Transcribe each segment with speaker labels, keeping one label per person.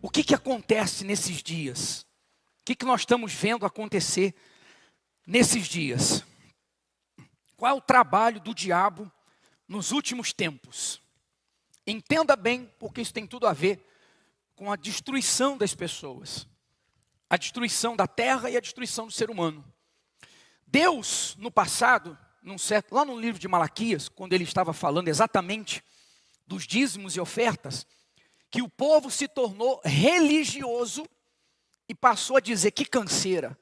Speaker 1: O que acontece nesses dias? O que nós estamos vendo acontecer nesses dias? Qual é o trabalho do diabo nos últimos tempos? Entenda bem, porque isso tem tudo a ver com a destruição das pessoas. A destruição da terra e a destruição do ser humano. Deus, no passado, lá no livro de Malaquias, quando ele estava falando exatamente dos dízimos e ofertas, que o povo se tornou religioso e passou a dizer que canseira.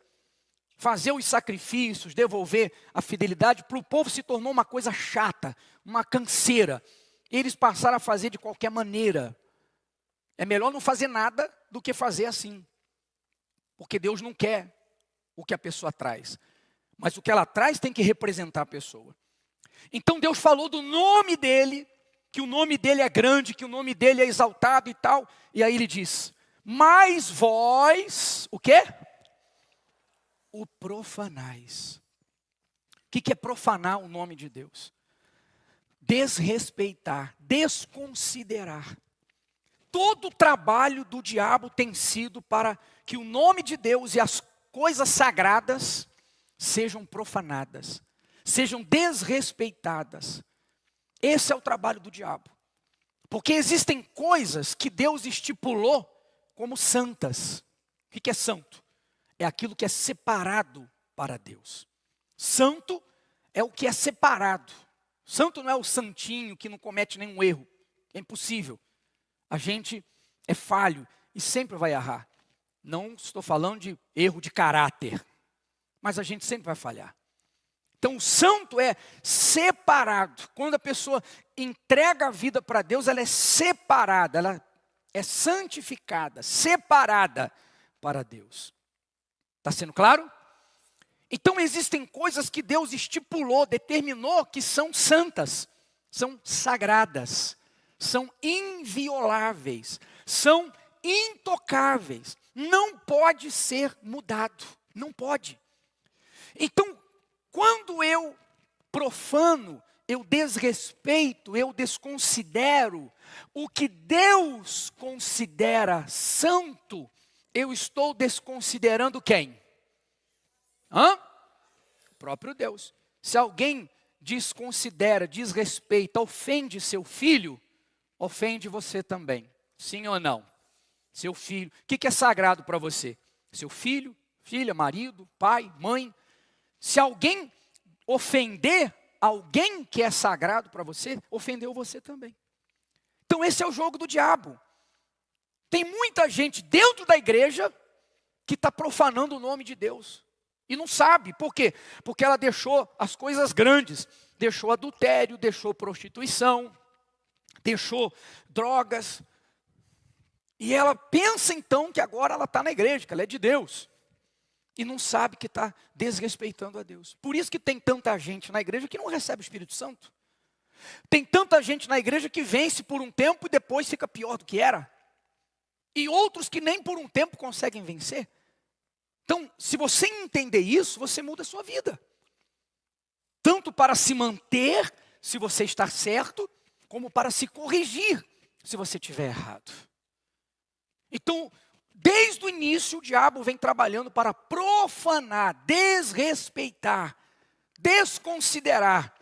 Speaker 1: Fazer os sacrifícios, devolver a fidelidade, para o povo se tornou uma coisa chata, uma canseira. Eles passaram a fazer de qualquer maneira. É melhor não fazer nada do que fazer assim. Porque Deus não quer o que a pessoa traz. Mas o que ela traz tem que representar a pessoa. Então Deus falou do nome dele, que o nome dele é grande, que o nome dele é exaltado e tal. E aí ele diz, mas vós, o quê? O profanais. O que é profanar o nome de Deus? Desrespeitar, desconsiderar. Todo o trabalho do diabo tem sido para que o nome de Deus e as coisas sagradas sejam profanadas, sejam desrespeitadas. Esse é o trabalho do diabo. Porque existem coisas que Deus estipulou como santas. O que é santo? É aquilo que é separado para Deus. Santo é o que é separado. Santo não é o santinho que não comete nenhum erro. É impossível. A gente é falho e sempre vai errar. Não estou falando de erro de caráter, mas a gente sempre vai falhar. Então o santo é separado. Quando a pessoa entrega a vida para Deus, ela é separada, ela é santificada, separada para Deus. Está sendo claro? Então existem coisas que Deus estipulou, determinou que são santas, são sagradas, são invioláveis, são intocáveis. Não pode ser mudado, não pode. Então, quando eu profano, eu desrespeito, eu desconsidero o que Deus considera santo, eu estou desconsiderando quem? O próprio Deus. Se alguém desconsidera, desrespeita, ofende seu filho, ofende você também. Sim ou não? Seu filho. O que é sagrado para você? Seu filho, filha, marido, pai, mãe. Se alguém ofender alguém que é sagrado para você, ofendeu você também. Então esse é o jogo do diabo. Tem muita gente dentro da igreja que está profanando o nome de Deus. E não sabe. Por quê? Porque ela deixou as coisas grandes. Deixou adultério, deixou prostituição, deixou drogas. E ela pensa então que agora ela está na igreja, que ela é de Deus. E não sabe que está desrespeitando a Deus. Por isso que tem tanta gente na igreja que não recebe o Espírito Santo. Tem tanta gente na igreja que vence por um tempo e depois fica pior do que era. E outros que nem por um tempo conseguem vencer. Então, se você entender isso, você muda a sua vida. Tanto para se manter, se você está certo, como para se corrigir, se você estiver errado. Então, desde o início, o diabo vem trabalhando para profanar, desrespeitar, desconsiderar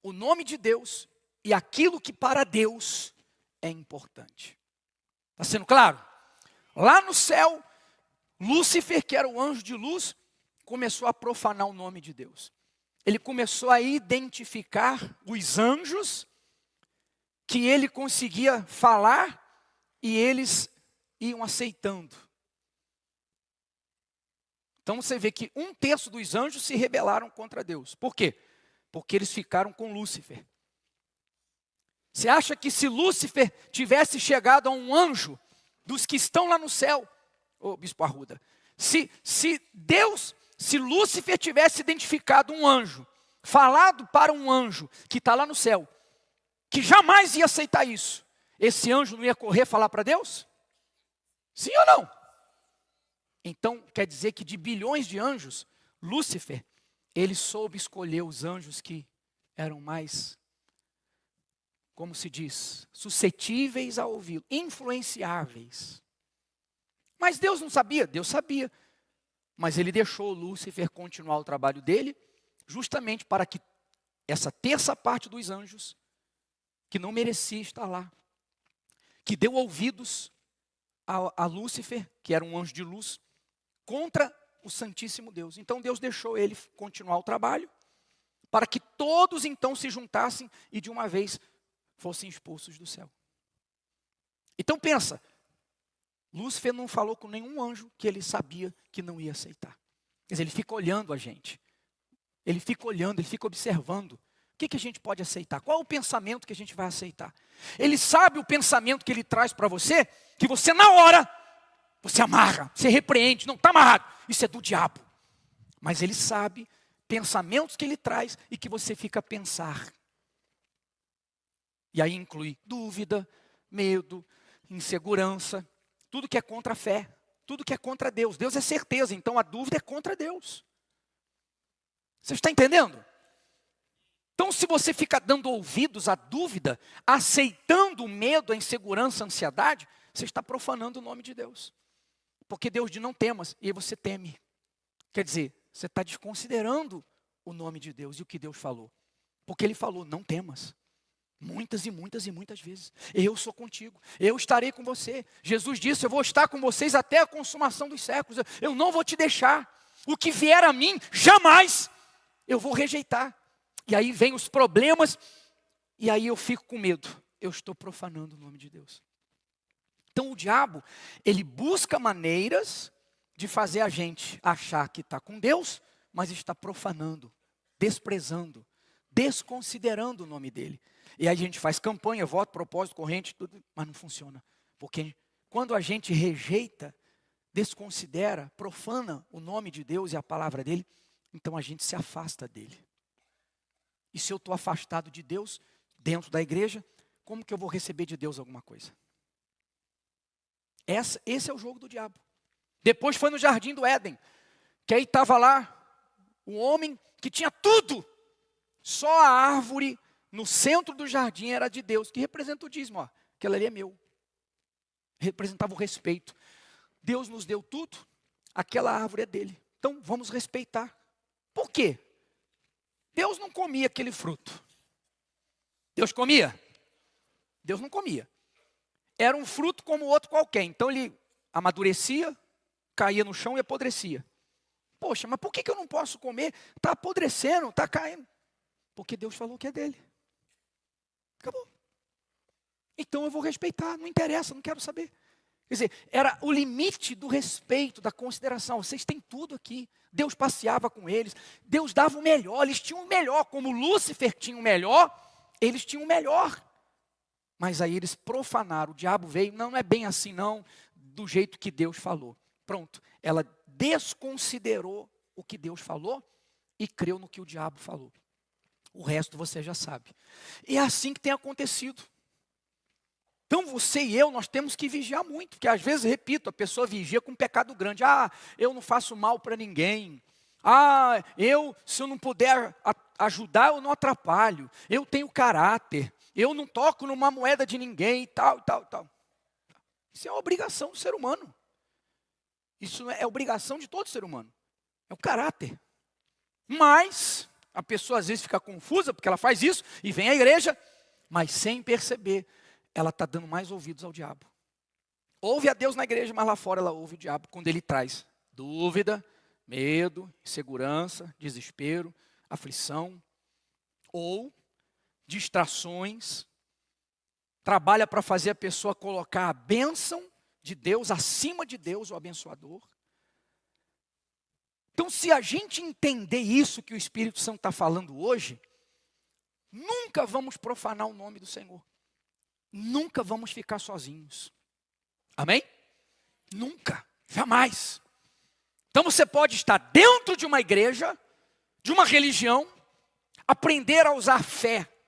Speaker 1: o nome de Deus e aquilo que para Deus é importante. Está sendo claro? Lá no céu, Lúcifer, que era o anjo de luz, começou a profanar o nome de Deus. Ele começou a identificar os anjos que ele conseguia falar e eles iam aceitando. Então você vê que 1/3 dos anjos se rebelaram contra Deus. Por quê? Porque eles ficaram com Lúcifer. Você acha que se Lúcifer tivesse chegado a um anjo dos que estão lá no céu, ô Bispo Arruda, se Lúcifer tivesse identificado um anjo, falado para um anjo que está lá no céu, que jamais ia aceitar isso, esse anjo não ia correr falar para Deus? Sim ou não? Então, quer dizer que de bilhões de anjos, Lúcifer, ele soube escolher os anjos que eram mais, como se diz, suscetíveis a ouvi-lo, influenciáveis. Mas Deus não sabia? Deus sabia. Mas ele deixou Lúcifer continuar o trabalho dele, justamente para que essa terça parte dos anjos, que não merecia estar lá, que deu ouvidos a Lúcifer, que era um anjo de luz, contra o Santíssimo Deus. Então Deus deixou ele continuar o trabalho, para que todos então se juntassem e de uma vez fossem expulsos do céu. Então pensa, Lúcifer não falou com nenhum anjo que ele sabia que não ia aceitar. Quer dizer, ele fica olhando a gente. Ele fica olhando, ele fica observando. O que a gente pode aceitar? Qual é o pensamento que a gente vai aceitar? Ele sabe o pensamento que ele traz para você, que você na hora, você amarra, você repreende, não está amarrado. Isso é do diabo. Mas ele sabe pensamentos que ele traz e que você fica a pensar. E aí inclui dúvida, medo, insegurança, tudo que é contra a fé, tudo que é contra Deus. Deus é certeza, então a dúvida é contra Deus. Você está entendendo? Então se você fica dando ouvidos à dúvida, aceitando o medo, a insegurança, a ansiedade, você está profanando o nome de Deus. Porque Deus diz não temas, e aí você teme. Quer dizer, você está desconsiderando o nome de Deus e o que Deus falou. Porque Ele falou, não temas. Muitas e muitas e muitas vezes. Eu sou contigo, eu estarei com você. Jesus disse, eu vou estar com vocês até a consumação dos séculos. Eu não vou te deixar. O que vier a mim, jamais eu vou rejeitar. E aí vem os problemas, e aí eu fico com medo. Eu estou profanando o nome de Deus. Então o diabo, ele busca maneiras de fazer a gente achar que está com Deus, mas está profanando, desprezando, desconsiderando o nome dele. E aí a gente faz campanha, voto, propósito, corrente, tudo, mas não funciona. Porque quando a gente rejeita, desconsidera, profana o nome de Deus e a palavra dele, então a gente se afasta dele. E se eu estou afastado de Deus, dentro da igreja, como que eu vou receber de Deus alguma coisa? Esse é o jogo do diabo. Depois foi no jardim do Éden, que aí estava lá um homem que tinha tudo, só a árvore no centro do jardim era de Deus, que representa o dízimo, ó. Aquela ali é meu. Representava o respeito. Deus nos deu tudo, aquela árvore é dele. Então vamos respeitar. Por quê? Deus não comia aquele fruto. Deus comia? Deus não comia. Era um fruto como outro qualquer. Então ele amadurecia, caía no chão e apodrecia. Poxa, mas por que eu não posso comer? Está apodrecendo, está caindo. Porque Deus falou que é dele. Acabou. Então eu vou respeitar, não interessa, não quero saber. Quer dizer, era o limite do respeito, da consideração. Vocês têm tudo aqui. Deus passeava com eles. Deus dava o melhor, eles tinham o melhor. Como Lúcifer tinha o melhor, eles tinham o melhor. Mas aí eles profanaram, o diabo veio, não é bem assim não, do jeito que Deus falou. Pronto, ela desconsiderou o que Deus falou e creu no que o diabo falou. O resto você já sabe. E é assim que tem acontecido. Então você e eu, nós temos que vigiar muito. Porque às vezes, repito, a pessoa vigia com um pecado grande. Ah, eu não faço mal para ninguém. Ah, se eu não puder ajudar, eu não atrapalho. Eu tenho caráter. Eu não toco numa moeda de ninguém e tal, e tal, e tal. Isso é uma obrigação do ser humano. Isso é obrigação de todo ser humano. É o caráter. Mas a pessoa às vezes fica confusa porque ela faz isso e vem à igreja, mas sem perceber, ela está dando mais ouvidos ao diabo. Ouve a Deus na igreja, mas lá fora ela ouve o diabo quando ele traz dúvida, medo, insegurança, desespero, aflição, ou distrações, trabalha para fazer a pessoa colocar a bênção de Deus acima de Deus, o abençoador. Então, se a gente entender isso que o Espírito Santo está falando hoje, nunca vamos profanar o nome do Senhor. Nunca vamos ficar sozinhos. Amém? Nunca, jamais. Então você pode estar dentro de uma igreja, de uma religião, aprender a usar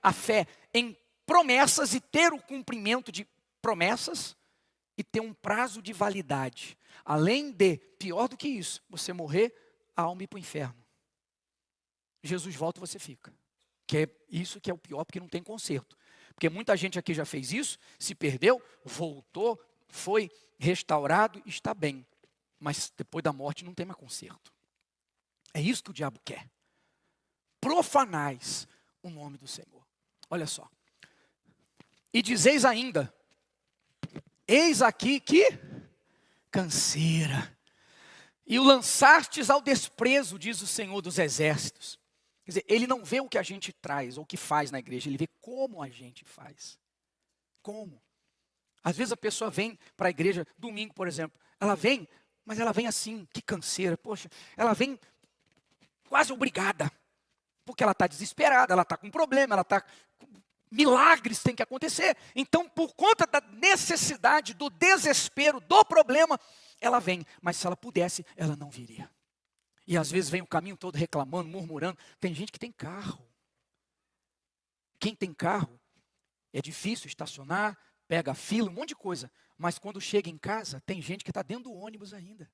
Speaker 1: a fé em promessas e ter o cumprimento de promessas e ter um prazo de validade. Além de, pior do que isso, você morrer, a alma ir para o inferno. Jesus volta e você fica. Que é isso que é o pior, porque não tem conserto. Porque muita gente aqui já fez isso, se perdeu, voltou, foi restaurado e está bem. Mas depois da morte não tem mais conserto. É isso que o diabo quer. Profanais o nome do Senhor. Olha só. E dizeis ainda, eis aqui que canseira. E o lançastes ao desprezo, diz o Senhor dos Exércitos. Quer dizer, ele não vê o que a gente traz ou o que faz na igreja, ele vê como a gente faz. Como? Às vezes a pessoa vem para a igreja, domingo, por exemplo, ela vem, mas ela vem assim, que canseira, poxa, ela vem quase obrigada, porque ela está desesperada, ela está com problema, ela está... Milagres têm que acontecer. Então, por conta da necessidade, do desespero, do problema, ela vem. Mas se ela pudesse, ela não viria. E às vezes vem o caminho todo reclamando, murmurando. Tem gente que tem carro. Quem tem carro, é difícil estacionar, pega fila, um monte de coisa. Mas quando chega em casa, tem gente que está dentro do ônibus ainda.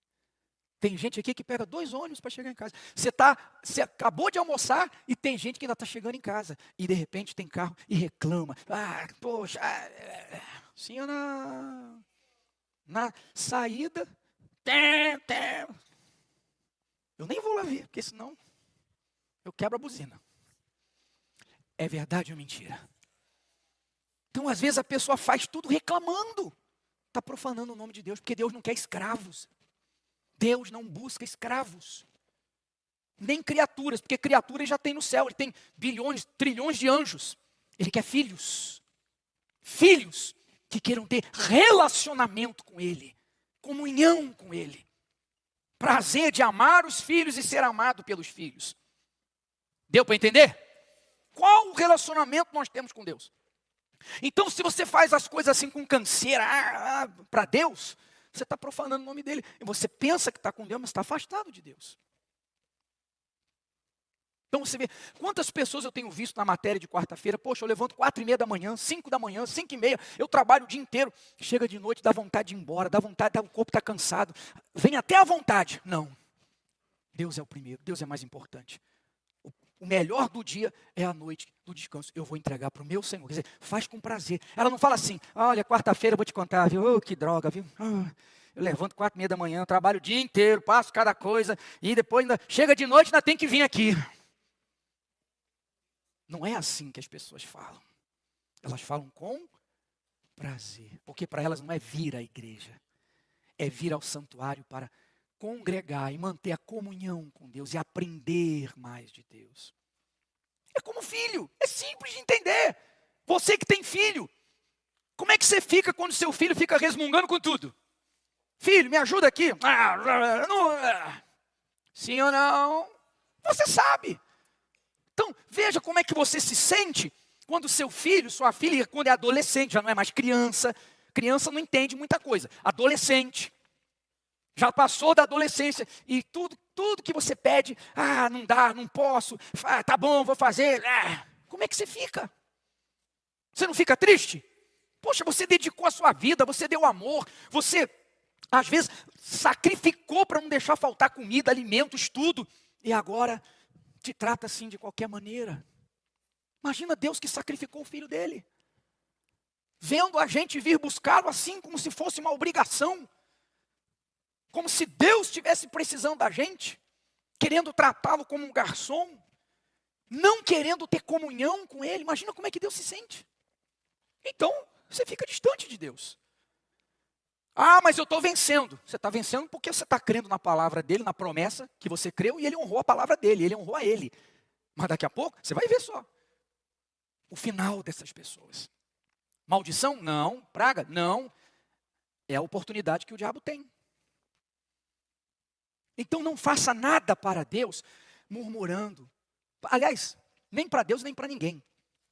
Speaker 1: Tem gente aqui que pega 2 ônibus para chegar em casa. Você acabou de almoçar e tem gente que ainda está chegando em casa. E de repente tem carro e reclama. Ah, poxa, sim, na saída, eu nem vou lá ver, porque senão eu quebro a buzina. É verdade ou mentira? Então, às vezes a pessoa faz tudo reclamando. Está profanando o nome de Deus, porque Deus não quer escravos. Deus não busca escravos, nem criaturas, porque criaturas já tem no céu, ele tem bilhões, trilhões de anjos. Ele quer filhos, filhos que queiram ter relacionamento com Ele, comunhão com Ele, prazer de amar os filhos e ser amado pelos filhos. Deu para entender? Qual o relacionamento nós temos com Deus? Então, se você faz as coisas assim com canseira para Deus, você está profanando o nome dele. E você pensa que está com Deus, mas está afastado de Deus. Então você vê, quantas pessoas eu tenho visto na matéria de quarta-feira. Poxa, eu levanto 4:30 da manhã, 5 da manhã, 5:30. Eu trabalho o dia inteiro. Chega de noite, dá vontade de ir embora. Dá vontade, o corpo está cansado. Vem até a vontade. Não. Deus é o primeiro. Deus é mais importante. O melhor do dia é a noite do descanso. Eu vou entregar para o meu Senhor. Quer dizer, faz com prazer. Ela não fala assim, olha, quarta-feira eu vou te contar, viu? Oh, que droga, viu? Eu levanto 4:30 da manhã, trabalho o dia inteiro, passo cada coisa, e depois ainda chega de noite, ainda tem que vir aqui. Não é assim que as pessoas falam. Elas falam com prazer. Porque para elas não é vir à igreja. É vir ao santuário para congregar e manter a comunhão com Deus e aprender mais de Deus. É como filho, é simples de entender. Você que tem filho, como é que você fica quando seu filho fica resmungando com tudo? Filho, me ajuda aqui. Sim ou não? Você sabe. Então, veja como é que você se sente quando seu filho, sua filha, quando é adolescente, já não é mais criança. Criança não entende muita coisa. Adolescente. Já passou da adolescência e tudo que você pede, não dá, não posso, tá bom, vou fazer. Como é que você fica? Você não fica triste? Poxa, você dedicou a sua vida, você deu amor, você, às vezes, sacrificou para não deixar faltar comida, alimentos, tudo, e agora te trata assim de qualquer maneira. Imagina Deus que sacrificou o filho dele, vendo a gente vir buscá-lo assim como se fosse uma obrigação. Como se Deus estivesse precisando da gente, querendo tratá-lo como um garçom, não querendo ter comunhão com Ele. Imagina como é que Deus se sente. Então, você fica distante de Deus. Mas eu estou vencendo. Você está vencendo porque você está crendo na palavra dEle, na promessa que você creu, e Ele honrou a palavra dEle, Ele honrou a Ele. Mas daqui a pouco, você vai ver só o final dessas pessoas. Maldição? Não. Praga? Não. É a oportunidade que o diabo tem. Então não faça nada para Deus murmurando. Aliás, nem para Deus nem para ninguém.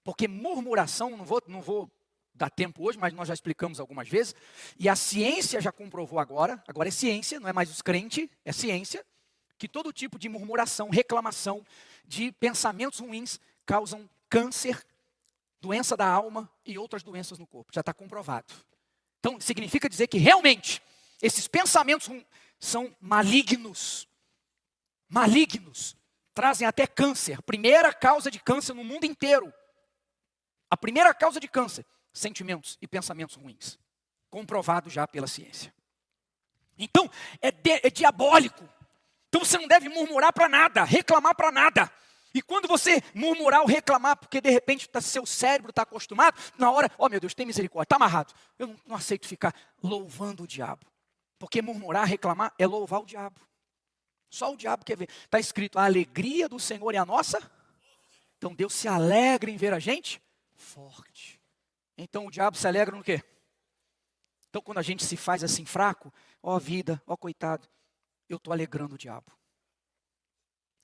Speaker 1: Porque murmuração, não vou dar tempo hoje, mas nós já explicamos algumas vezes. E a ciência já comprovou agora é ciência, não é mais os crentes, é ciência, que todo tipo de murmuração, reclamação, de pensamentos ruins causam câncer, doença da alma e outras doenças no corpo. Já está comprovado. Então significa dizer que realmente esses pensamentos são malignos. Malignos. Trazem até câncer. Primeira causa de câncer no mundo inteiro. A primeira causa de câncer. Sentimentos e pensamentos ruins. comprovado já pela ciência. Então, é diabólico. Então você não deve murmurar para nada, reclamar para nada. E quando você murmurar ou reclamar, porque de repente seu cérebro está acostumado, na hora, meu Deus, tem misericórdia, está amarrado. Eu não aceito ficar louvando o diabo. Porque murmurar, reclamar, é louvar o diabo. Só o diabo quer ver. Está escrito, a alegria do Senhor é a nossa. Então Deus se alegra em ver a gente forte. Então o diabo se alegra no quê? Então quando a gente se faz assim fraco, vida, coitado, eu estou alegrando o diabo.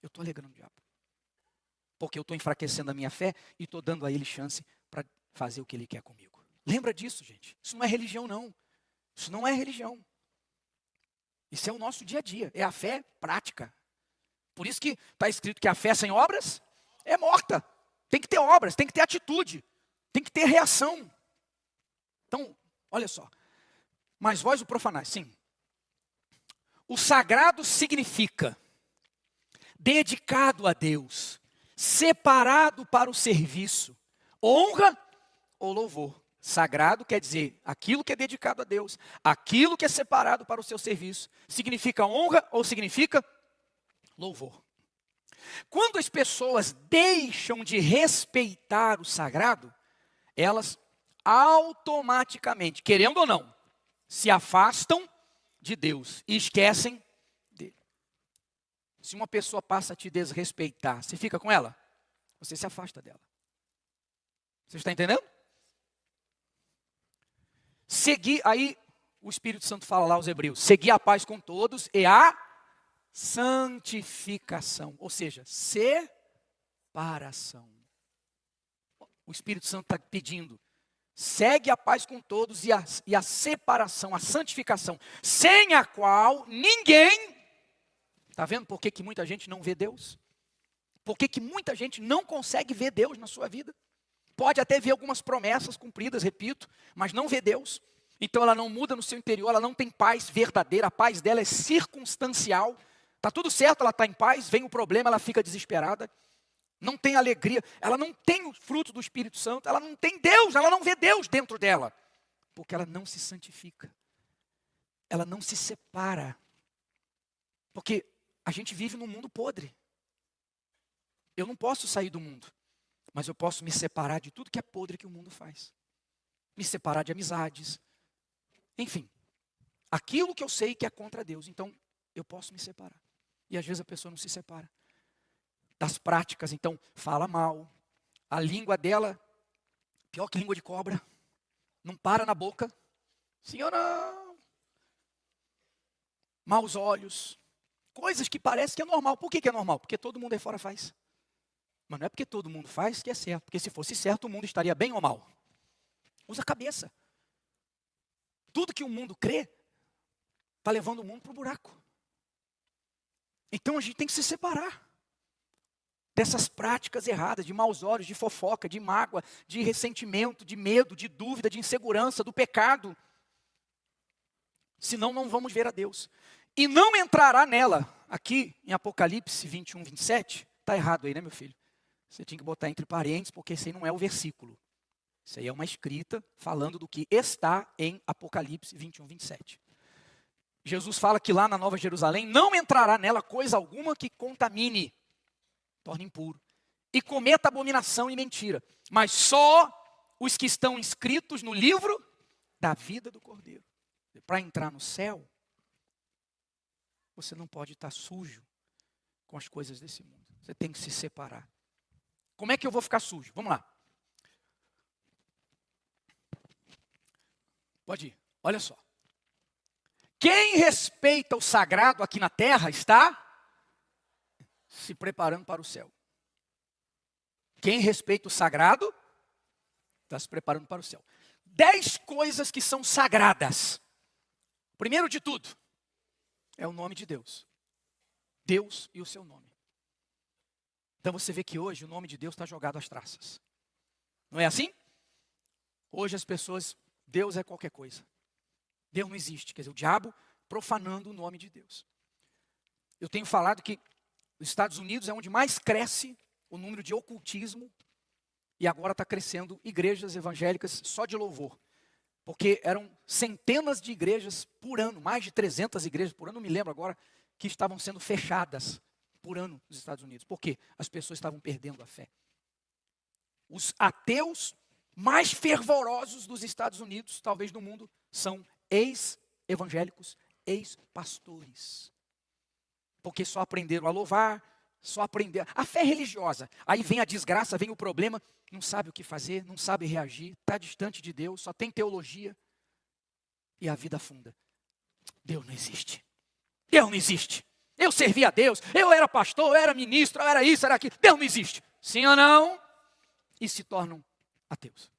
Speaker 1: Eu estou alegrando o diabo. Porque eu estou enfraquecendo a minha fé e estou dando a ele chance para fazer o que ele quer comigo. Lembra disso, gente? Isso não é religião, não. Isso não é religião. Isso é o nosso dia a dia. É a fé prática. Por isso que está escrito que a fé sem obras é morta. Tem que ter obras, tem que ter atitude. Tem que ter reação. Então, olha só. Mas vós o profanais, sim. O sagrado significa dedicado a Deus, separado para o serviço, honra ou louvor. Sagrado quer dizer aquilo que é dedicado a Deus, aquilo que é separado para o seu serviço. Significa honra ou significa louvor. Quando as pessoas deixam de respeitar o sagrado, elas automaticamente, querendo ou não, se afastam de Deus e esquecem dele. Se uma pessoa passa a te desrespeitar, você fica com ela? Você se afasta dela. Você está entendendo? Seguir, aí o Espírito Santo fala lá aos Hebreus, seguir a paz com todos e a santificação, ou seja, separação. O Espírito Santo está pedindo, segue a paz com todos e a separação, a santificação, sem a qual ninguém, está vendo por que muita gente não vê Deus? Por que muita gente não consegue ver Deus na sua vida? Pode até ver algumas promessas cumpridas, repito, mas não vê Deus. Então ela não muda no seu interior, ela não tem paz verdadeira, a paz dela é circunstancial. Está tudo certo, ela está em paz, vem o problema, ela fica desesperada. Não tem alegria, ela não tem o fruto do Espírito Santo, ela não tem Deus, ela não vê Deus dentro dela. Porque ela não se santifica, ela não se separa. Porque a gente vive num mundo podre. Eu não posso sair do mundo. Mas eu posso me separar de tudo que é podre que o mundo faz. Me separar de amizades. Enfim, aquilo que eu sei que é contra Deus. Então, eu posso me separar. E às vezes a pessoa não se separa. Das práticas, então, fala mal. A língua dela, pior que língua de cobra. Não para na boca. Sim ou não? Maus olhos. Coisas que parece que é normal. Por que é normal? Porque todo mundo aí fora faz. Mas não é porque todo mundo faz que é certo. Porque se fosse certo, o mundo estaria bem ou mal. Usa a cabeça. Tudo que o mundo crê, está levando o mundo para o buraco. Então a gente tem que se separar dessas práticas erradas, de maus olhos, de fofoca, de mágoa, de ressentimento, de medo, de dúvida, de insegurança, do pecado. Senão não vamos ver a Deus. E não entrará nela, aqui em Apocalipse 21, 27, está errado aí, né, meu filho? Você tinha que botar entre parênteses, porque esse aí não é o versículo. Isso aí é uma escrita falando do que está em Apocalipse 21, 27. Jesus fala que lá na Nova Jerusalém não entrará nela coisa alguma que contamine, torne impuro, e cometa abominação e mentira. Mas só os que estão inscritos no livro da vida do Cordeiro. Para entrar no céu, você não pode estar sujo com as coisas desse mundo. Você tem que se separar. Como é que eu vou ficar sujo? Vamos lá. Pode ir. Olha só. Quem respeita o sagrado aqui na terra está se preparando para o céu. Quem respeita o sagrado está se preparando para o céu. 10 coisas que são sagradas. Primeiro de tudo, é o nome de Deus. Deus e o seu nome. Então você vê que hoje o nome de Deus está jogado às traças. Não é assim? Hoje as pessoas, Deus é qualquer coisa. Deus não existe. Quer dizer, o diabo profanando o nome de Deus. Eu tenho falado que os Estados Unidos é onde mais cresce o número de ocultismo. E agora está crescendo igrejas evangélicas só de louvor. Porque eram centenas de igrejas por ano, mais de 300 igrejas por ano, não me lembro agora, que estavam sendo fechadas por ano nos Estados Unidos. Por quê? As pessoas estavam perdendo a fé. Os ateus mais fervorosos dos Estados Unidos, talvez do mundo, são ex-evangélicos, ex-pastores. Porque só aprenderam a louvar, só aprenderam. A fé religiosa. Aí vem a desgraça, vem o problema, não sabe o que fazer, não sabe reagir, está distante de Deus, só tem teologia. E a vida afunda. Deus não existe. Deus não existe. Eu servia a Deus, eu era pastor, eu era ministro, eu era isso, era aquilo. Deus não existe. Sim ou não? E se tornam ateus.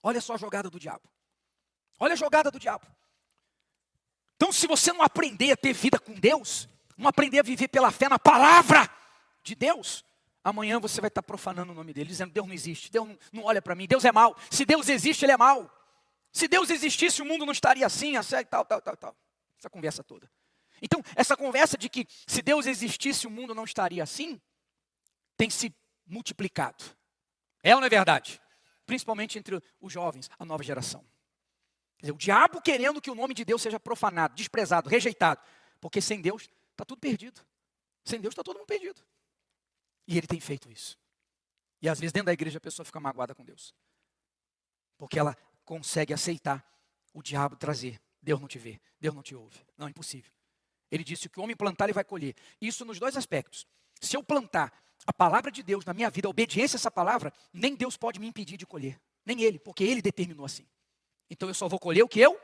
Speaker 1: Olha só a jogada do diabo. Olha a jogada do diabo. Então, se você não aprender a ter vida com Deus, não aprender a viver pela fé na palavra de Deus, amanhã você vai estar profanando o nome dele, dizendo: Deus não existe, Deus não olha para mim, Deus é mau. Se Deus existe, ele é mau. Se Deus existisse, o mundo não estaria assim, assim, tal. Essa conversa toda. Então, essa conversa de que se Deus existisse, o mundo não estaria assim, tem se multiplicado. É ou não é verdade? Principalmente entre os jovens, a nova geração. Quer dizer, o diabo querendo que o nome de Deus seja profanado, desprezado, rejeitado. Porque sem Deus está tudo perdido. Sem Deus está todo mundo perdido. E ele tem feito isso. E às vezes dentro da igreja a pessoa fica magoada com Deus. Porque ela consegue aceitar o diabo trazer. Deus não te vê, Deus não te ouve. Não, é impossível. Ele disse que o homem plantar, ele vai colher. Isso nos dois aspectos. Se eu plantar a palavra de Deus na minha vida, a obediência a essa palavra, nem Deus pode me impedir de colher. Nem Ele, porque Ele determinou assim. Então eu só vou colher o que eu...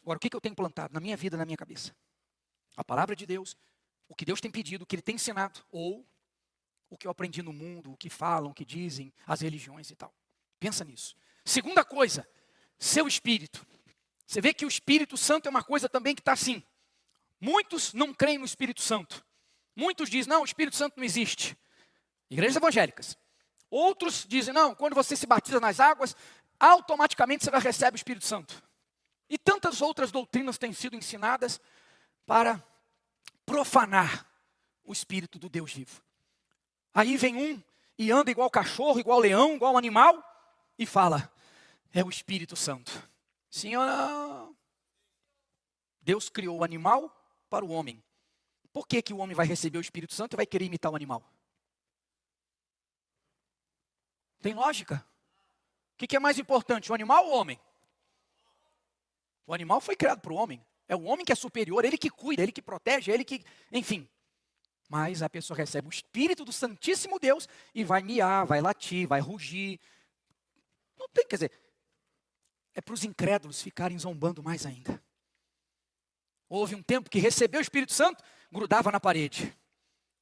Speaker 1: Agora, o que eu tenho plantado na minha vida, na minha cabeça? A palavra de Deus, o que Deus tem pedido, o que Ele tem ensinado, ou o que eu aprendi no mundo, o que falam, o que dizem, as religiões e tal. Pensa nisso. Segunda coisa, seu espírito. Você vê que o Espírito Santo é uma coisa também que está assim. Muitos não creem no Espírito Santo. Muitos dizem: não, o Espírito Santo não existe. Igrejas evangélicas. Outros dizem: não, quando você se batiza nas águas, automaticamente você já recebe o Espírito Santo. E tantas outras doutrinas têm sido ensinadas para profanar o Espírito do Deus vivo. Aí vem um e anda igual cachorro, igual leão, igual animal, e fala: é o Espírito Santo. Sim ou não? Deus criou o animal para o homem. Por que que o homem vai receber o Espírito Santo e vai querer imitar o animal? Tem lógica? O que é mais importante, o animal ou o homem? O animal foi criado para o homem. É o homem que é superior, ele que cuida, ele que protege, ele que... Enfim. Mas a pessoa recebe o Espírito do Santíssimo Deus e vai miar, vai latir, vai rugir. Não tem, quer dizer... É para os incrédulos ficarem zombando mais ainda. Houve um tempo que recebeu o Espírito Santo, grudava na parede.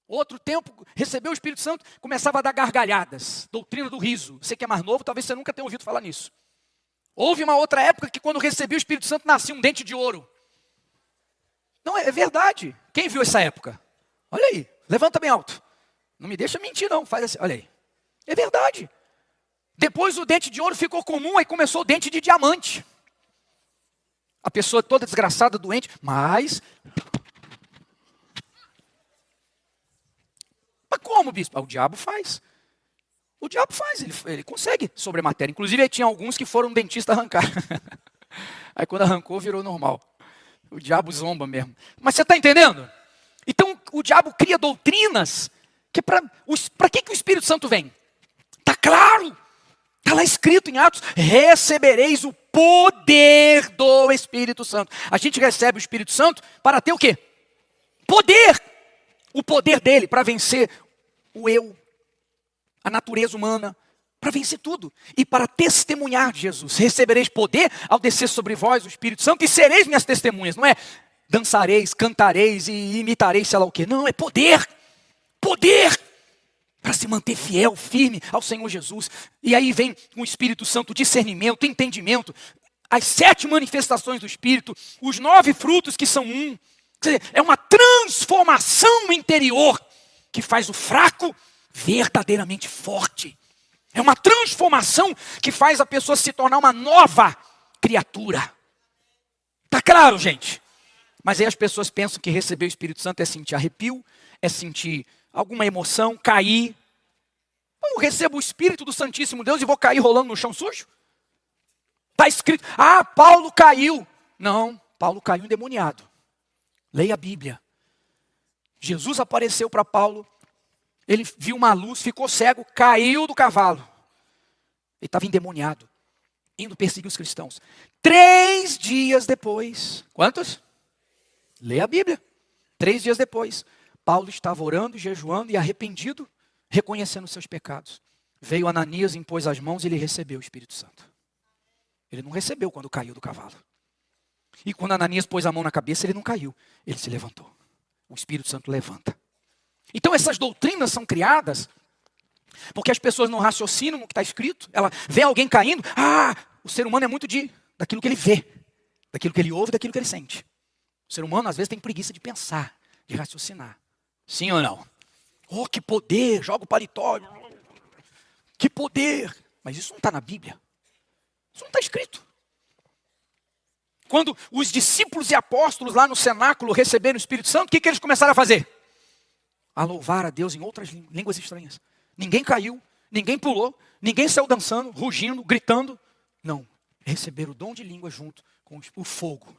Speaker 1: Outro tempo, recebeu o Espírito Santo, começava a dar gargalhadas. Doutrina do riso. Você que é mais novo, talvez você nunca tenha ouvido falar nisso. Houve uma outra época que quando recebeu o Espírito Santo, nascia um dente de ouro. Não, é verdade. Quem viu essa época? Olha aí, levanta bem alto. Não me deixa mentir não, faz assim, olha aí. É verdade. Depois o dente de ouro ficou comum, aí começou o dente de diamante. A pessoa toda desgraçada, doente, mas como, bispo? O diabo faz. O diabo faz, ele consegue sobre a matéria. Inclusive, aí tinha alguns que foram dentista arrancar. Aí quando arrancou, virou normal. O diabo zomba mesmo. Mas você está entendendo? Então, o diabo cria doutrinas que para que o Espírito Santo vem? Está claro. Está lá escrito em Atos: recebereis o poder do Espírito Santo. A gente recebe o Espírito Santo para ter o quê? Poder. O poder dele para vencer o eu, a natureza humana, para vencer tudo. E para testemunhar de Jesus. Recebereis poder ao descer sobre vós o Espírito Santo e sereis minhas testemunhas. Não é dançareis, cantareis e imitareis sei lá o quê. Não, é poder. Poder. Para se manter fiel, firme ao Senhor Jesus. E aí vem com o Espírito Santo discernimento, entendimento, as 7 manifestações do Espírito, os 9 frutos que são um. Quer dizer, é uma transformação interior que faz o fraco verdadeiramente forte. É uma transformação que faz a pessoa se tornar uma nova criatura. Tá claro, gente? Mas aí as pessoas pensam que receber o Espírito Santo é sentir arrepio, é sentir alguma emoção, cair. Eu recebo o Espírito do Santíssimo Deus e vou cair rolando no chão sujo? Está escrito, Paulo caiu. Não, Paulo caiu endemoniado. Leia a Bíblia. Jesus apareceu para Paulo, ele viu uma luz, ficou cego, caiu do cavalo. Ele estava endemoniado, indo perseguir os cristãos. 3 dias depois, quantos? Leia a Bíblia. 3 dias depois, Paulo estava orando, jejuando e arrependido, reconhecendo seus pecados. Veio Ananias, impôs as mãos e ele recebeu o Espírito Santo. Ele não recebeu quando caiu do cavalo. E quando Ananias pôs a mão na cabeça, ele não caiu, ele se levantou. O Espírito Santo levanta. Então essas doutrinas são criadas porque as pessoas não raciocinam no que está escrito. Ela vê alguém caindo, o ser humano é muito daquilo que ele vê, daquilo que ele ouve, daquilo que ele sente. O ser humano às vezes tem preguiça de pensar, de raciocinar. Sim ou não? Oh, que poder, joga o paletó. Que poder. Mas isso não está na Bíblia. Isso não está escrito. Quando os discípulos e apóstolos lá no cenáculo receberam o Espírito Santo, o que eles começaram a fazer? A louvar a Deus em outras línguas estranhas. Ninguém caiu, ninguém pulou, ninguém saiu dançando, rugindo, gritando. Não, receberam o dom de língua junto com o fogo.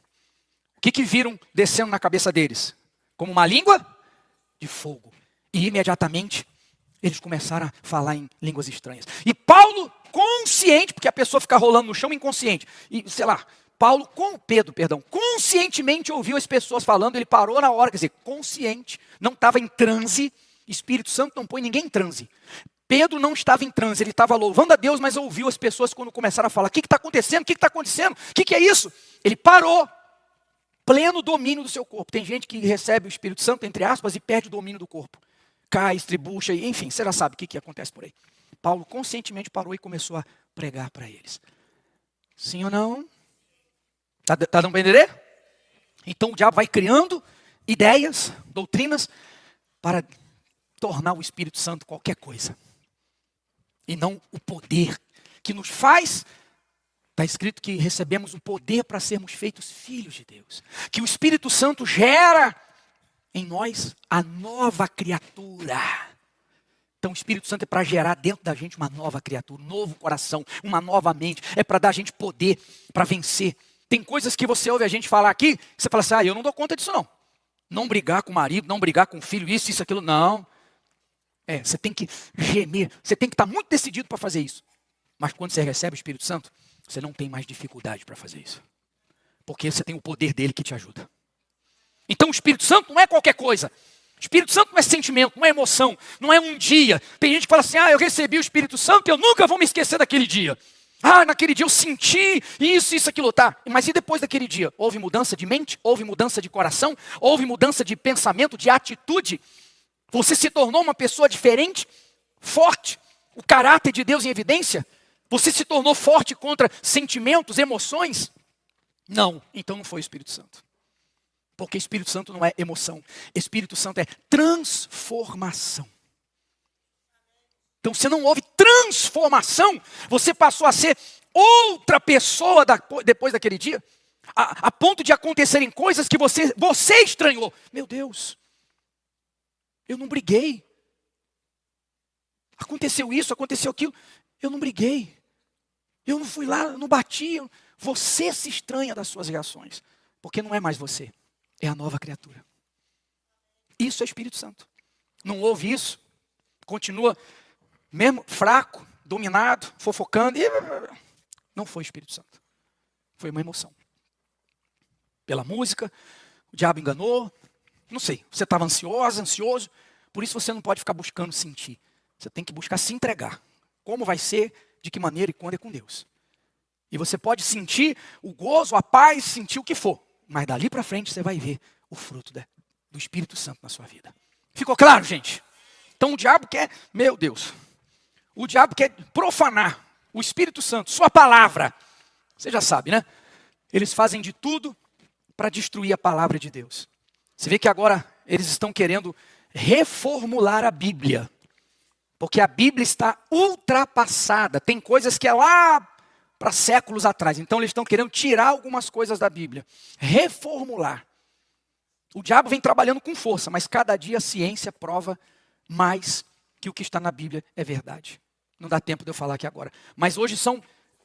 Speaker 1: O que viram descendo na cabeça deles? Como uma língua de fogo. E imediatamente eles começaram a falar em línguas estranhas. E Paulo, consciente, porque a pessoa fica rolando no chão inconsciente. E Pedro, conscientemente ouviu as pessoas falando, ele parou na hora, quer dizer, consciente, não estava em transe. Espírito Santo não põe ninguém em transe. Pedro não estava em transe, ele estava louvando a Deus, mas ouviu as pessoas quando começaram a falar, o que está acontecendo? O que está acontecendo? O que é isso? Ele parou, pleno domínio do seu corpo. Tem gente que recebe o Espírito Santo, entre aspas, e perde o domínio do corpo. Cai, estribucha, enfim, você já sabe o que acontece por aí. Paulo conscientemente parou e começou a pregar para eles. Sim ou não? Está dando para entender? Então o diabo vai criando ideias, doutrinas, para tornar o Espírito Santo qualquer coisa. E não o poder que nos faz. Está escrito que recebemos o poder para sermos feitos filhos de Deus. Que o Espírito Santo gera em nós a nova criatura. Então o Espírito Santo é para gerar dentro da gente uma nova criatura, um novo coração, uma nova mente. É para dar a gente poder para vencer. Tem coisas que você ouve a gente falar aqui, que você fala assim, eu não dou conta disso não. Não brigar com o marido, não brigar com o filho, isso, aquilo, não. Você tem que gemer, você tem que estar muito decidido para fazer isso. Mas quando você recebe o Espírito Santo, você não tem mais dificuldade para fazer isso. Porque você tem o poder dele que te ajuda. Então o Espírito Santo não é qualquer coisa. O Espírito Santo não é sentimento, não é emoção, não é um dia. Tem gente que fala assim, eu recebi o Espírito Santo e eu nunca vou me esquecer daquele dia. Naquele dia eu senti isso, aquilo, tá. Mas e depois daquele dia? Houve mudança de mente? Houve mudança de coração? Houve mudança de pensamento, de atitude? Você se tornou uma pessoa diferente? Forte? O caráter de Deus em evidência? Você se tornou forte contra sentimentos, emoções? Não, então não foi o Espírito Santo. Porque Espírito Santo não é emoção. Espírito Santo é transformação. Então, se não houve transformação, você passou a ser outra pessoa depois daquele dia, a ponto de acontecerem coisas que você estranhou. Meu Deus, eu não briguei. Aconteceu isso, aconteceu aquilo. Eu não briguei. Eu não fui lá, eu não bati. Você se estranha das suas reações, porque não é mais você, é a nova criatura. Isso é Espírito Santo. Não houve isso, continua mesmo fraco, dominado, fofocando, não foi o Espírito Santo. Foi uma emoção. Pela música, o diabo enganou, não sei, você estava ansioso, por isso você não pode ficar buscando sentir. Você tem que buscar se entregar. Como vai ser, de que maneira e quando é com Deus. E você pode sentir o gozo, a paz, sentir o que for. Mas dali para frente você vai ver o fruto do Espírito Santo na sua vida. Ficou claro, gente? Então o diabo quer, meu Deus... O diabo quer profanar o Espírito Santo, sua palavra. Você já sabe, né? Eles fazem de tudo para destruir a palavra de Deus. Você vê que agora eles estão querendo reformular a Bíblia. Porque a Bíblia está ultrapassada. Tem coisas que é lá para séculos atrás. Então eles estão querendo tirar algumas coisas da Bíblia. Reformular. O diabo vem trabalhando com força, mas cada dia a ciência prova mais que o que está na Bíblia é verdade. Não dá tempo de eu falar aqui agora. Mas hoje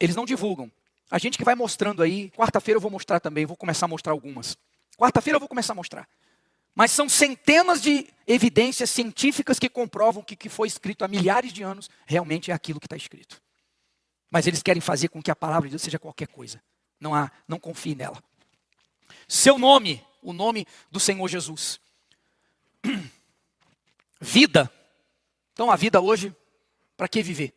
Speaker 1: eles não divulgam. A gente que vai mostrando aí, quarta-feira eu vou mostrar também, vou começar a mostrar algumas. Quarta-feira eu vou começar a mostrar. Mas são centenas de evidências científicas que comprovam que o que foi escrito há milhares de anos realmente é aquilo que está escrito. Mas eles querem fazer com que a palavra de Deus seja qualquer coisa. Não confie nela. Seu nome, o nome do Senhor Jesus. Vida. Então a vida hoje, para que viver?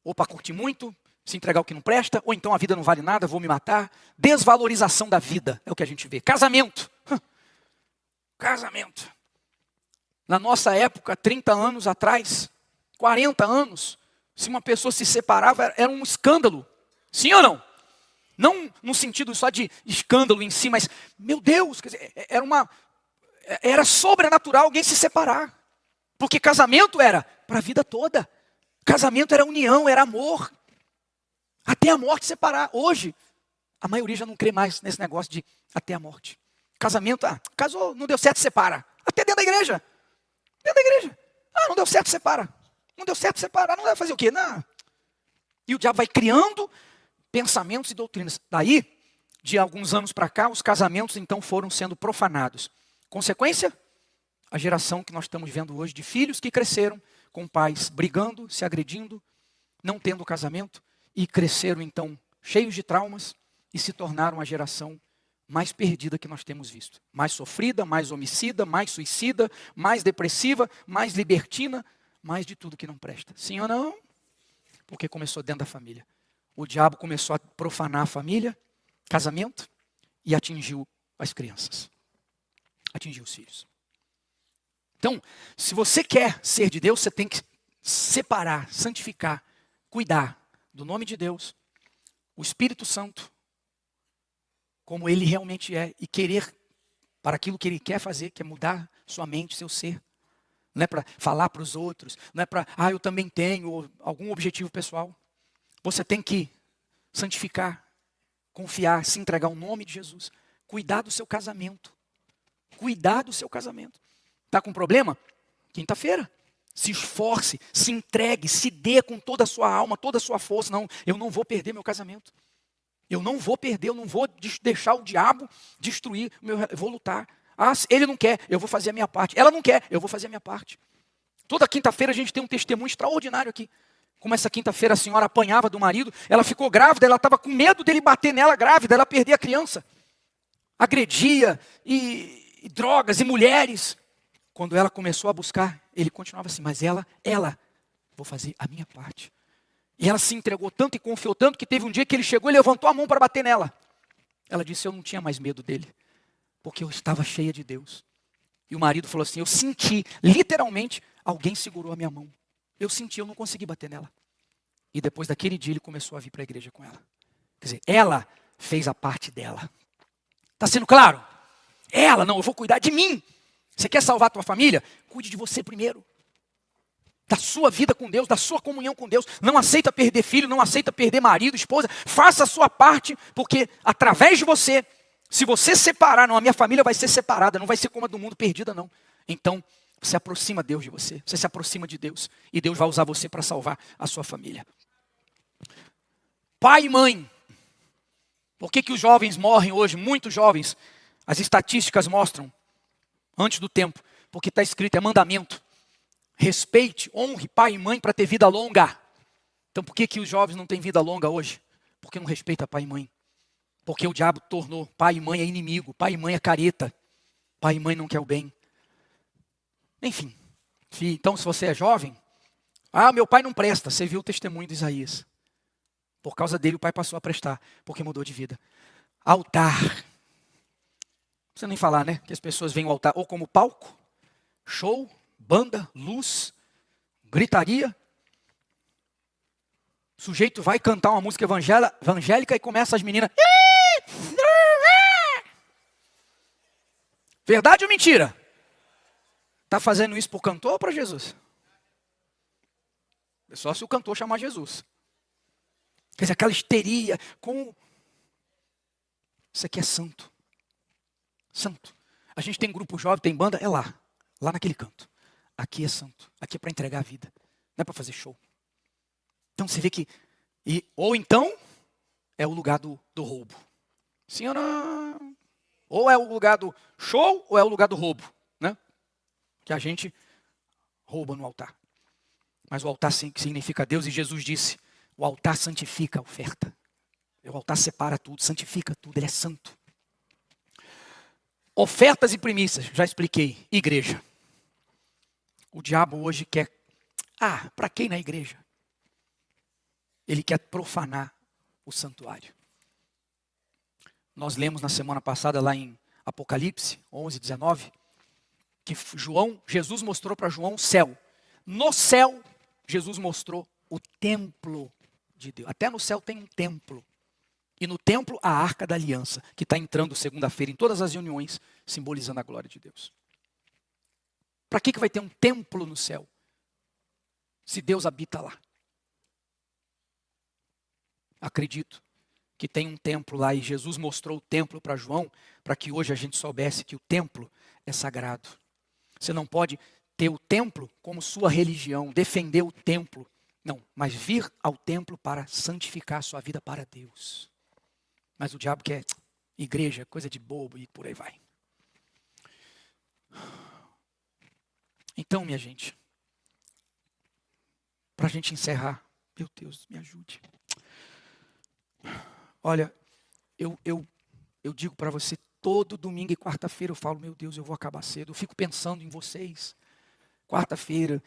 Speaker 1: Ou para curtir muito, se entregar o que não presta, ou então a vida não vale nada, vou me matar. Desvalorização da vida, é o que a gente vê. Casamento. Casamento. Na nossa época, 30 anos atrás, 40 anos, se uma pessoa se separava, era um escândalo. Sim ou não? Não no sentido só de escândalo em si, mas, meu Deus, quer dizer, era sobrenatural alguém se separar. Porque casamento era para a vida toda. Casamento era união, era amor. Até a morte separar. Hoje, a maioria já não crê mais nesse negócio de até a morte. Casamento, casou, não deu certo, separa. Até dentro da igreja. Dentro da igreja. Não deu certo, separa. Não deu certo, separa. Não vai fazer o quê? Não. E o diabo vai criando pensamentos e doutrinas. Daí, de alguns anos para cá, os casamentos então foram sendo profanados. Consequência? A geração que nós estamos vendo hoje de filhos que cresceram com pais brigando, se agredindo, não tendo casamento, e cresceram então cheios de traumas e se tornaram a geração mais perdida que nós temos visto. Mais sofrida, mais homicida, mais suicida, mais depressiva, mais libertina, mais de tudo que não presta. Sim ou não? Porque começou dentro da família. O diabo começou a profanar a família, casamento, e atingiu as crianças. Atingiu os filhos. Então, se você quer ser de Deus, você tem que separar, santificar, cuidar do nome de Deus, o Espírito Santo, como ele realmente é, e querer para aquilo que ele quer fazer, que é mudar sua mente, seu ser. Não é para falar para os outros, não é para, eu também tenho algum objetivo pessoal. Você tem que santificar, confiar, se entregar ao nome de Jesus. Cuidar do seu casamento. Cuidar do seu casamento. Está com problema? Quinta-feira. Se esforce, se entregue, se dê com toda a sua alma, toda a sua força. Não, eu não vou perder meu casamento. Eu não vou perder, eu não vou deixar o diabo destruir o meu, eu vou lutar. Ele não quer, eu vou fazer a minha parte. Ela não quer, eu vou fazer a minha parte. Toda quinta-feira a gente tem um testemunho extraordinário aqui. Como essa quinta-feira a senhora apanhava do marido, ela ficou grávida, ela estava com medo dele bater nela grávida, ela perdia a criança. Agredia, e drogas, e mulheres. Quando ela começou a buscar, ele continuava assim, mas ela, vou fazer a minha parte. E ela se entregou tanto e confiou tanto que teve um dia que ele chegou e levantou a mão para bater nela. Ela disse, eu não tinha mais medo dele, porque eu estava cheia de Deus. E o marido falou assim, eu senti, literalmente, alguém segurou a minha mão. Eu senti, eu não consegui bater nela. E depois daquele dia ele começou a vir para a igreja com ela. Quer dizer, ela fez a parte dela. Está sendo claro? Ela, não, eu vou cuidar de mim. Você quer salvar a tua família? Cuide de você primeiro. Da sua vida com Deus, da sua comunhão com Deus. Não aceita perder filho, não aceita perder marido, esposa. Faça a sua parte, porque através de você, se você separar, não, a minha família vai ser separada, não vai ser como a do mundo, perdida não. Então, você aproxima Deus de você, você se aproxima de Deus, e Deus vai usar você para salvar a sua família. Pai e mãe. Por que os jovens morrem hoje? Muitos jovens. As estatísticas mostram, antes do tempo, porque está escrito, é mandamento. Respeite, honre pai e mãe para ter vida longa. Então por que os jovens não têm vida longa hoje? Porque não respeita pai e mãe. Porque o diabo tornou pai e mãe é inimigo, pai e mãe é careta. Pai e mãe não quer o bem. Enfim, então se você é jovem, meu pai não presta, você viu o testemunho de Isaías. Por causa dele o pai passou a prestar, porque mudou de vida. Altar. Não precisa nem falar, né? Que as pessoas veem o altar ou como palco, show, banda, luz, gritaria. O sujeito vai cantar uma música evangélica e começa as meninas. Verdade ou mentira? Está fazendo isso para o cantor ou para Jesus? É só se o cantor chamar Jesus. Quer dizer, aquela histeria com... Isso aqui é santo. Santo. A gente tem grupo jovem, tem banda, é lá naquele canto. Aqui é santo, aqui é para entregar a vida, não é para fazer show. Então você vê que, ou então, é o lugar do roubo. Sim ou não? Ou é o lugar do show, ou é o lugar do roubo, né? Que a gente rouba no altar. Mas o altar significa Deus, e Jesus disse, o altar santifica a oferta. O altar separa tudo, santifica tudo, ele é santo. Ofertas e primícias, já expliquei. Igreja. O diabo hoje quer, para quem na igreja? Ele quer profanar o santuário. Nós lemos na semana passada lá em Apocalipse 11, 19, que Jesus mostrou para João o céu. No céu, Jesus mostrou o templo de Deus. Até no céu tem um templo. E no templo, a arca da aliança, que está entrando segunda-feira em todas as reuniões, simbolizando a glória de Deus. Para que vai ter um templo no céu? Se Deus habita lá. Acredito que tem um templo lá, e Jesus mostrou o templo para João, para que hoje a gente soubesse que o templo é sagrado. Você não pode ter o templo como sua religião, defender o templo. Não, mas vir ao templo para santificar a sua vida para Deus. Mas o diabo quer igreja, coisa de bobo, e por aí vai. Então, minha gente, para a gente encerrar, meu Deus, me ajude. Olha, eu digo para você, todo domingo e quarta-feira eu falo, meu Deus, eu vou acabar cedo. Eu fico pensando em vocês, quarta-feira,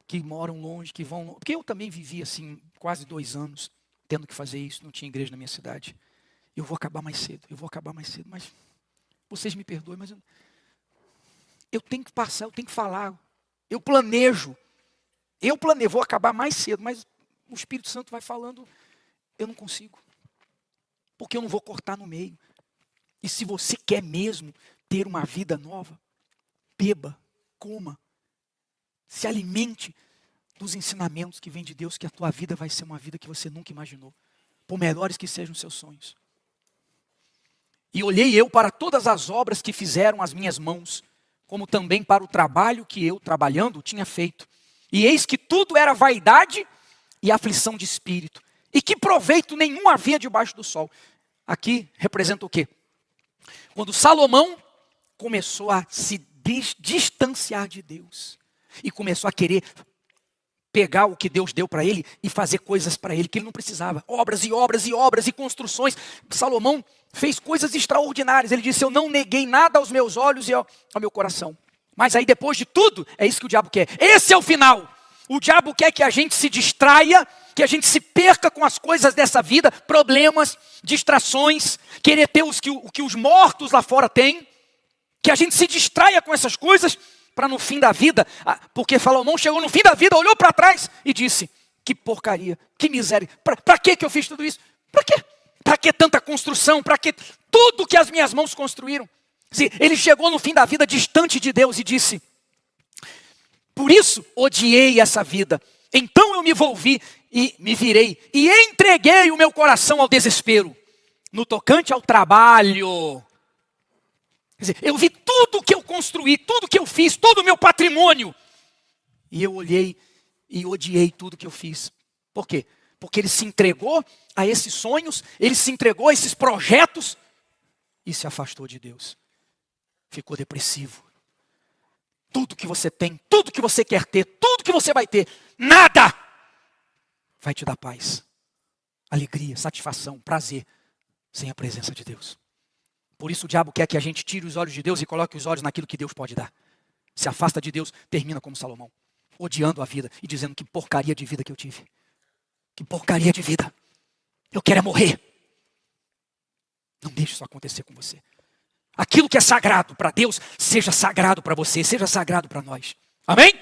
Speaker 1: que moram longe, que vão... Porque eu também vivi assim, quase 2 anos, tendo que fazer isso, não tinha igreja na minha cidade. Eu vou acabar mais cedo, mas vocês me perdoem, mas eu tenho que passar, eu tenho que falar. Eu planejo, vou acabar mais cedo, mas o Espírito Santo vai falando, eu não consigo. Porque eu não vou cortar no meio. E se você quer mesmo ter uma vida nova, beba, coma, se alimente dos ensinamentos que vêm de Deus, que a tua vida vai ser uma vida que você nunca imaginou, por melhores que sejam os seus sonhos. E olhei eu para todas as obras que fizeram as minhas mãos, como também para o trabalho que eu, trabalhando, tinha feito. E eis que tudo era vaidade e aflição de espírito, e que proveito nenhum havia debaixo do sol. Aqui representa o quê? Quando Salomão começou a se distanciar de Deus, e começou a querer pegar o que Deus deu para ele e fazer coisas para ele que ele não precisava. Obras e obras e obras e construções. Salomão fez coisas extraordinárias. Ele disse, eu não neguei nada aos meus olhos e ao meu coração. Mas aí depois de tudo, é isso que o diabo quer. Esse é o final. O diabo quer que a gente se distraia, que a gente se perca com as coisas dessa vida, problemas, distrações, querer ter o que os mortos lá fora têm, que a gente se distraia com essas coisas, para no fim da vida, porque Salomão chegou no fim da vida, olhou para trás e disse, que porcaria, que miséria, para que eu fiz tudo isso? Para quê? Para que tanta construção? Para que tudo que as minhas mãos construíram? Ele chegou no fim da vida distante de Deus e disse, por isso odiei essa vida. Então eu me volvi e me virei e entreguei o meu coração ao desespero. No tocante ao trabalho. Quer dizer, eu vi tudo que eu construí, tudo que eu fiz, todo o meu patrimônio. E eu olhei e odiei tudo que eu fiz. Por quê? Porque ele se entregou a esses sonhos, ele se entregou a esses projetos e se afastou de Deus. Ficou depressivo. Tudo que você tem, tudo que você quer ter, tudo que você vai ter, nada vai te dar paz, alegria, satisfação, prazer, sem a presença de Deus. Por isso o diabo quer que a gente tire os olhos de Deus e coloque os olhos naquilo que Deus pode dar. Se afasta de Deus, termina como Salomão, odiando a vida e dizendo que porcaria de vida que eu tive. Que porcaria de vida. Eu quero é morrer. Não deixe isso acontecer com você. Aquilo que é sagrado para Deus, seja sagrado para você, seja sagrado para nós. Amém?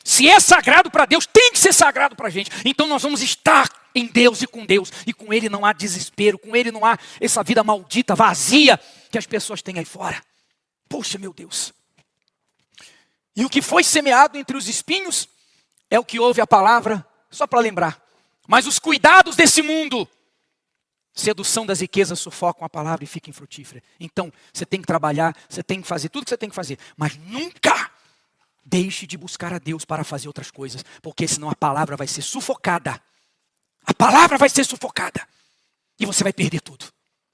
Speaker 1: Se é sagrado para Deus, tem que ser sagrado para a gente. Então nós vamos estar em Deus e com Deus. E com Ele não há desespero, com Ele não há essa vida maldita, vazia, que as pessoas têm aí fora. Poxa, meu Deus. E o que foi semeado entre os espinhos, é o que ouve a palavra, só para lembrar. Mas os cuidados desse mundo, sedução das riquezas, sufocam a palavra e fica infrutífera. Então, você tem que trabalhar, você tem que fazer tudo que você tem que fazer. Mas nunca deixe de buscar a Deus para fazer outras coisas. Porque senão a palavra vai ser sufocada. A palavra vai ser sufocada. E você vai perder tudo.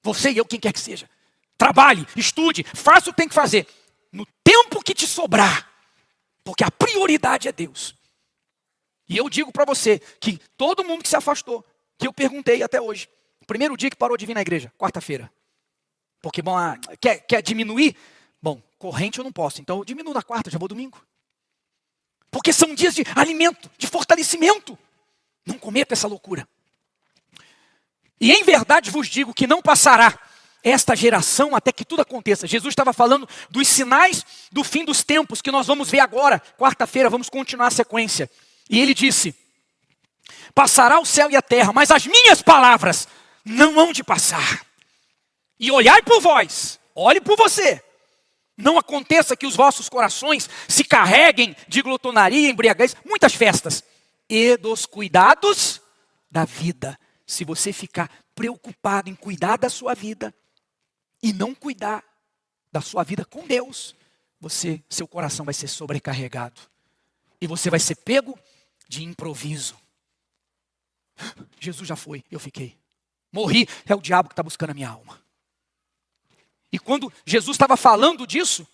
Speaker 1: Você e eu, quem quer que seja. Trabalhe, estude, faça o que tem que fazer. No tempo que te sobrar. Porque a prioridade é Deus. E eu digo para você que todo mundo que se afastou, que eu perguntei até hoje, o primeiro dia que parou de vir na igreja, quarta-feira. Porque, bom, quer diminuir? Bom, corrente eu não posso, então eu diminuo na quarta, já vou domingo. Porque são dias de alimento, de fortalecimento. Não cometa essa loucura. E em verdade vos digo que não passará esta geração até que tudo aconteça. Jesus estava falando dos sinais do fim dos tempos, que nós vamos ver agora. Quarta-feira vamos continuar a sequência. E ele disse, passará o céu e a terra, mas as minhas palavras não hão de passar. E olhai por vós, olhe por você. Não aconteça que os vossos corações se carreguem de glutonaria, embriaguez, muitas festas. E dos cuidados da vida. Se você ficar preocupado em cuidar da sua vida e não cuidar da sua vida com Deus, seu coração vai ser sobrecarregado. E você vai ser pego de improviso. Jesus já foi, eu fiquei. Morri, é o diabo que está buscando a minha alma. E quando Jesus estava falando disso,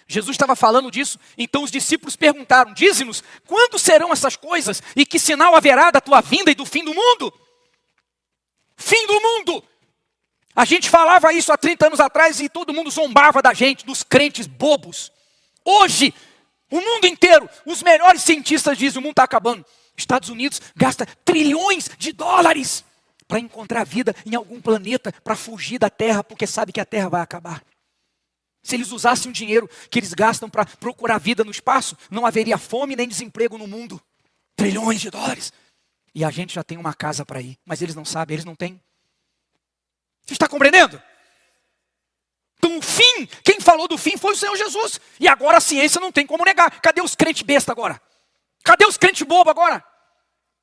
Speaker 1: Jesus estava falando disso, então os discípulos perguntaram, dize-nos, quando serão essas coisas? E que sinal haverá da tua vinda e do fim do mundo? Fim do mundo! A gente falava isso há 30 anos atrás e todo mundo zombava da gente, dos crentes bobos. Hoje, o mundo inteiro, os melhores cientistas dizem, o mundo está acabando. Estados Unidos gasta trilhões de dólares para encontrar vida em algum planeta, para fugir da Terra, porque sabe que a Terra vai acabar. Se eles usassem o dinheiro que eles gastam para procurar vida no espaço, não haveria fome nem desemprego no mundo. Trilhões de dólares. E a gente já tem uma casa para ir, mas eles não sabem, eles não têm. Você está compreendendo? Então o fim, quem falou do fim foi o Senhor Jesus. E agora a ciência não tem como negar. Cadê os crentes besta agora? Cadê os crentes bobo agora?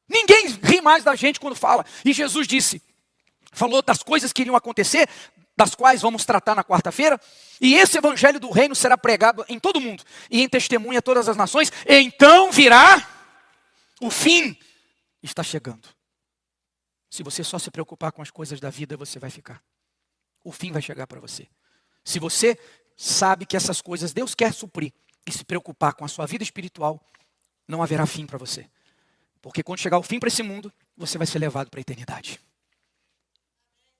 Speaker 1: Ninguém ri mais da gente quando fala. E Jesus falou das coisas que iriam acontecer, das quais vamos tratar na quarta-feira. E esse evangelho do reino será pregado em todo mundo. E em testemunha a todas as nações. Então virá o fim. Está chegando. Se você só se preocupar com as coisas da vida, você vai ficar. O fim vai chegar para você. Se você sabe que essas coisas Deus quer suprir e se preocupar com a sua vida espiritual, não haverá fim para você. Porque quando chegar o fim para esse mundo, você vai ser levado para a eternidade.